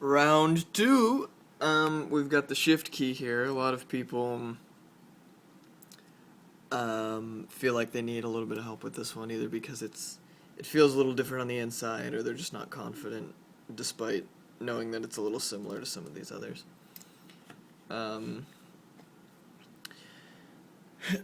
Round two. We've got the shift key here. A lot of people feel like they need a little bit of help with this one, either because it feels a little different on the inside, or they're just not confident, despite knowing that it's a little similar to some of these others.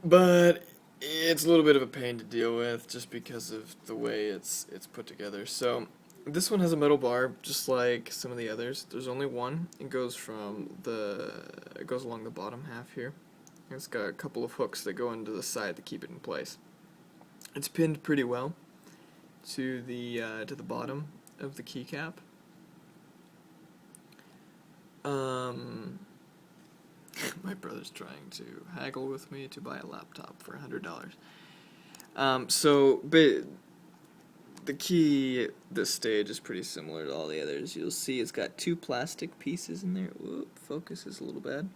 But it's a little bit of a pain to deal with, just because of the way it's put together. So this one has a metal bar, just like some of the others. There's only one. It goes along the bottom half here. It's got a couple of hooks that go into the side to keep it in place. It's pinned pretty well to the bottom of the keycap. My brother's trying to haggle with me to buy a laptop for $100. The key at this stage is pretty similar to all the others. You'll see it's got two plastic pieces in there. Whoop, focus is a little bad.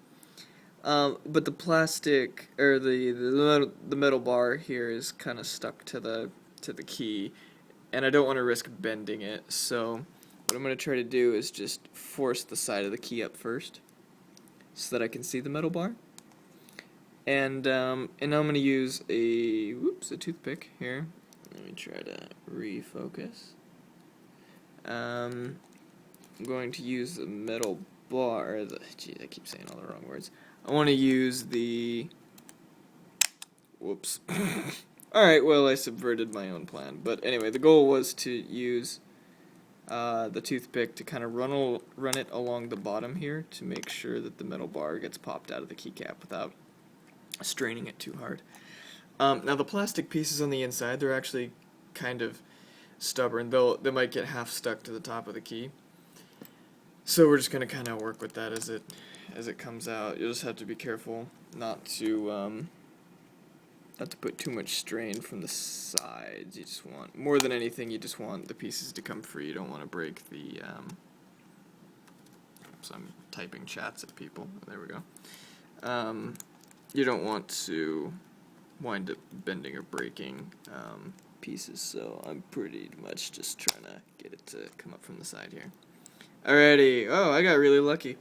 But the plastic, or the metal bar here is kind of stuck to the key, and I don't want to risk bending it, so what I'm going to try to do is just force the side of the key up first, so that I can see the metal bar. And now I'm going to use a toothpick here. Let me try to refocus. I'm going to use the metal bar. Geez, I keep saying all the wrong words. I want to use the... Whoops. Alright, well, I subverted my own plan. But anyway, the goal was to use the toothpick to kind of run it along the bottom here to make sure that the metal bar gets popped out of the keycap without straining it too hard. Now the plastic pieces on the inside, they're actually kind of stubborn. They might get half stuck to the top of the key. So we're just going to kind of work with that as it comes out. You'll just have to be careful not to put too much strain from the sides. You just want, more than anything, you just want the pieces to come free. You don't want to break the, so I'm typing chats at people. There we go. You don't want to wind up bending or breaking pieces, so I'm pretty much just trying to get it to come up from the side here. Alrighty. Oh, I got really lucky.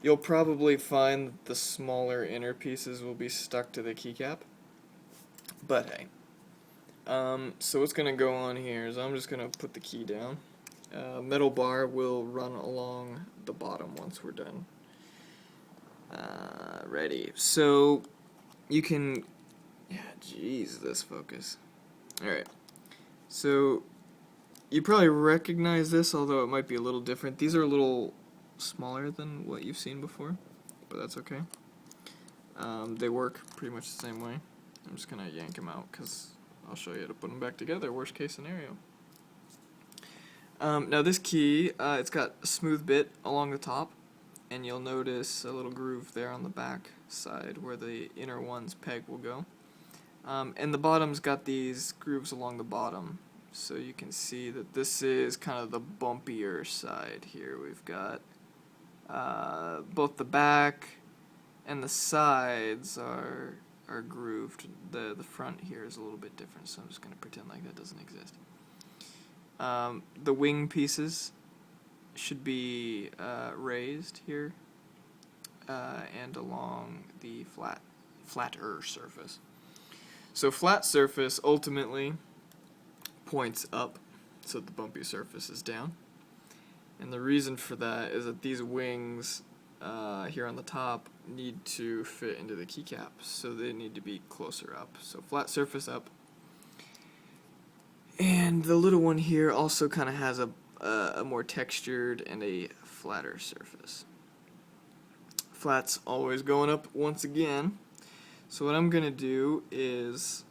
You'll probably find that the smaller inner pieces will be stuck to the keycap. But hey. So what's going to go on here is I'm just going to put the key down. Metal bar will run along the bottom once we're done. Ready. So you can... Yeah, jeez, this focus. Alright. So you probably recognize this, although it might be a little different. These are a little smaller than what you've seen before, but that's okay. They work pretty much the same way. I'm just going to yank them out because I'll show you how to put them back together, worst case scenario. Now this key, it's got a smooth bit along the top, and you'll notice a little groove there on the back side where the inner one's peg will go. And the bottom's got these grooves along the bottom, so you can see that this is kind of the bumpier side here. We've got both the back and the sides are grooved. The front here is a little bit different, so I'm just going to pretend like that doesn't exist. The wing pieces should be raised here and along the flatter surface. So flat surface ultimately points up, so the bumpy surface is down. And the reason for that is that these wings here on the top need to fit into the keycap, so they need to be closer up. So flat surface up. And the little one here also kind of has a more textured and a flatter surface. Flat's always going up once again. So what I'm going to do is,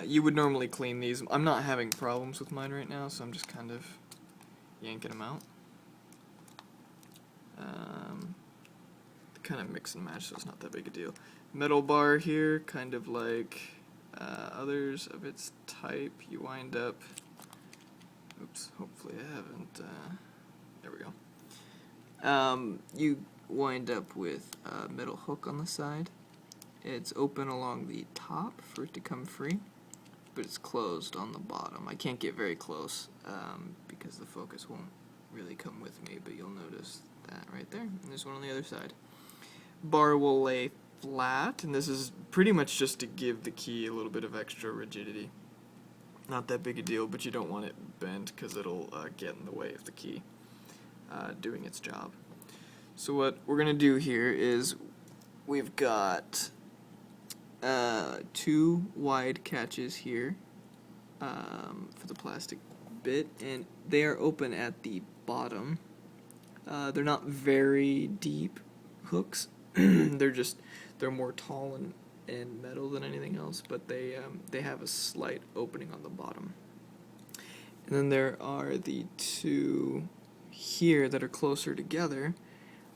you would normally clean these. I'm not having problems with mine right now, so I'm just kind of yanking them out. Kind of mix and match, so it's not that big a deal. Metal bar here, kind of like others of its type. You wind up, oops, hopefully I haven't, there we go. You wind up with a metal hook on the side. It's open along the top for it to come free, but it's closed on the bottom. I can't get very close because the focus won't really come with me, but you'll notice that right there. And there's one on the other side. Bar will lay flat, and this is pretty much just to give the key a little bit of extra rigidity. Not that big a deal, but you don't want it bent because it'll get in the way of the key doing its job. So what we're going to do here is we've got 2 wide catches here for the plastic bit, and they are open at the bottom. They're not very deep hooks. they're more tall and metal than anything else, but they have a slight opening on the bottom. And then there are the 2 here that are closer together,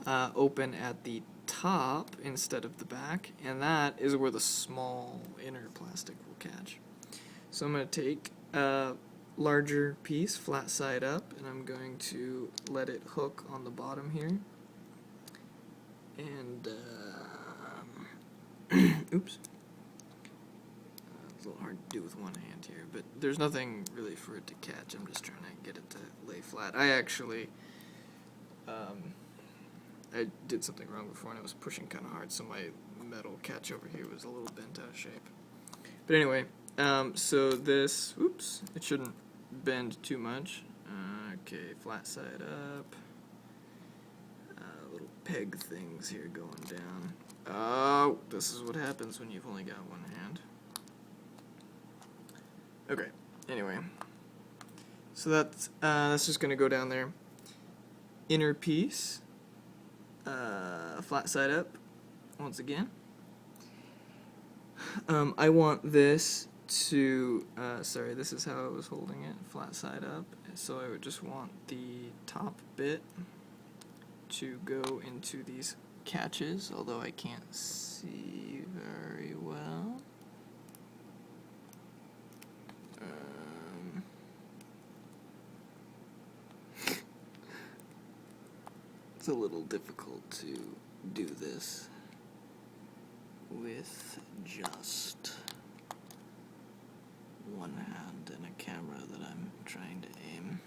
open at the top instead of the back, and that is where the small inner plastic will catch. So I'm going to take a larger piece, flat side up, and I'm going to let it hook on the bottom here. And, oops. It's a little hard to do with one hand here, but there's nothing really for it to catch. I'm just trying to get it to lay flat. I actually, I did something wrong before and I was pushing kind of hard, so my metal catch over here was a little bent out of shape. But anyway, so this, oops, it shouldn't bend too much. Okay, flat side up. Little peg things here going down. Oh, this is what happens when you've only got one hand. Okay, anyway. So that's just going to go down there. Inner piece, flat side up, once again. I want this to, sorry, this is how I was holding it, flat side up. So I would just want the top bit to go into these catches, although I can't see very well. It's a little difficult to do this with just one hand and a camera that I'm trying to aim.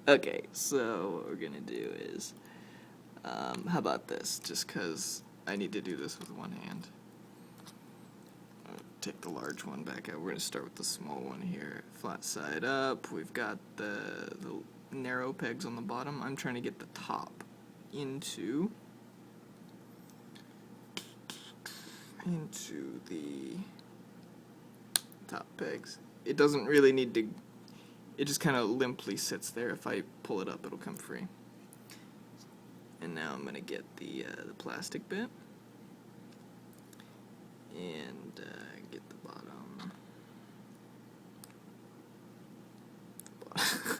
Okay, so what we're gonna do is, how about this, just because I need to do this with one hand. Take the large one back out. We're going to start with the small one here. Flat side up. We've got the narrow pegs on the bottom. I'm trying to get the top into the top pegs. It doesn't really need to, it just kind of limply sits there. If I pull it up, it'll come free. And now I'm going to get the plastic bit and get the bottom.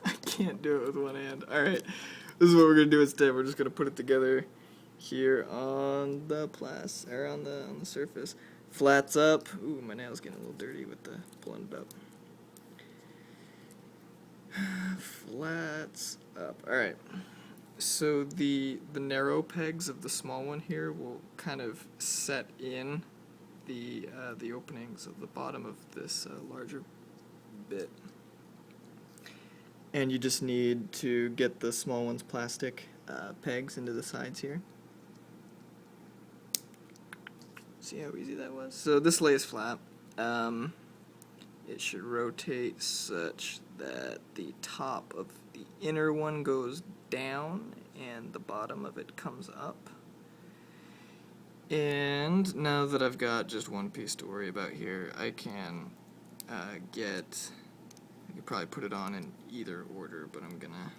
I can't do it with one hand. Alright, this is what we're going to do instead. We're just going to put it together here on the on the surface. Flats up. Ooh, my nail's getting a little dirty with the pulling it up. Flats up. Alright. So the narrow pegs of the small one here will kind of set in the openings of the bottom of this larger bit. And you just need to get the small one's plastic pegs into the sides here. See how easy that was? So this lays flat. It should rotate such that the top of the inner one goes down and the bottom of it comes up. And now that I've got just one piece to worry about here, I can I could probably put it on in either order, but I'm gonna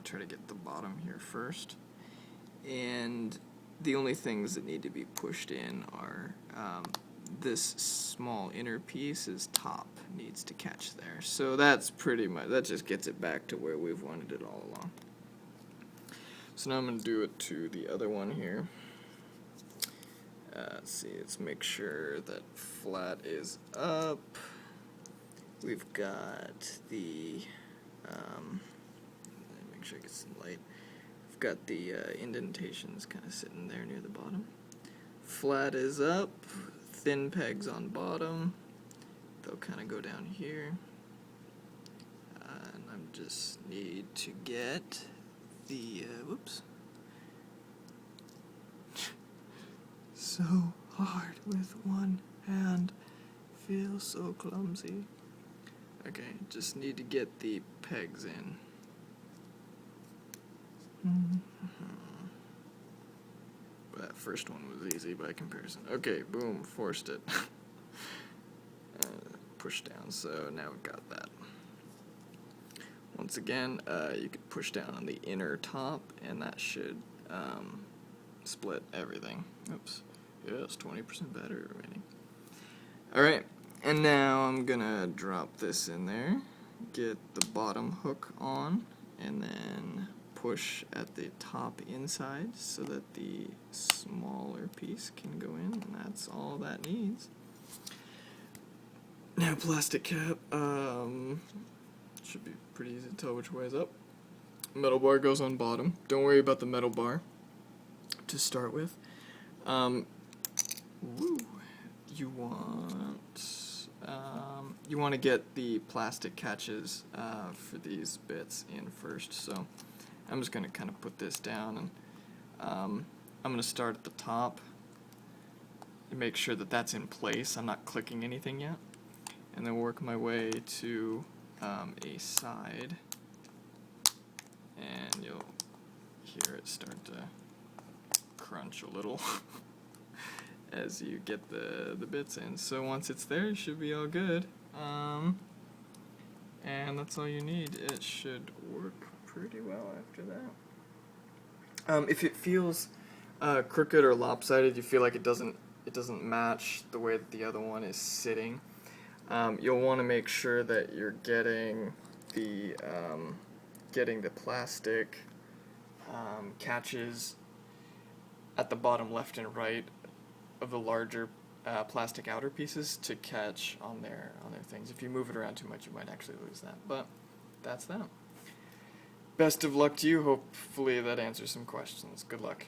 try to get the bottom here first. And the only things that need to be pushed in are this small inner piece's top needs to catch there. So that's pretty much, that just gets it back to where we've wanted it all along. So now I'm going to do it to the other one here. Let's see, let's make sure that flat is up. We've got the, make sure I get some light. We've got the indentations kind of sitting there near the bottom. Flat is up, thin pegs on bottom. They'll kind of go down here. just need to get the, whoops. So hard with one hand, feels so clumsy. Okay, just need to get the pegs in. That first one was easy by comparison. Okay, boom, forced it. Push down, so now we've got that. Once again, you could push down on the inner top, and that should split everything. Oops. Yes, 20% battery remaining. Alright, and now I'm gonna drop this in there, get the bottom hook on, and then push at the top inside so that the smaller piece can go in, and that's all that needs. Now plastic cap, should be pretty easy to tell which way is up. Metal bar goes on bottom. Don't worry about the metal bar to start with. You want to get the plastic catches for these bits in first, so I'm just going to kind of put this down, and I'm going to start at the top and make sure that that's in place. I'm not clicking anything yet, and then work my way to a side, and you'll hear it start to crunch a little as you get the bits in. So once it's there, it should be all good. And that's all you need. It should work pretty well after that. If it feels crooked or lopsided, you feel like it doesn't match the way that the other one is sitting, you'll want to make sure that you're getting the plastic catches at the bottom left and right of the larger plastic outer pieces to catch on their things. If you move it around too much, you might actually lose that. But that's that. Best of luck to you. Hopefully that answers some questions. Good luck.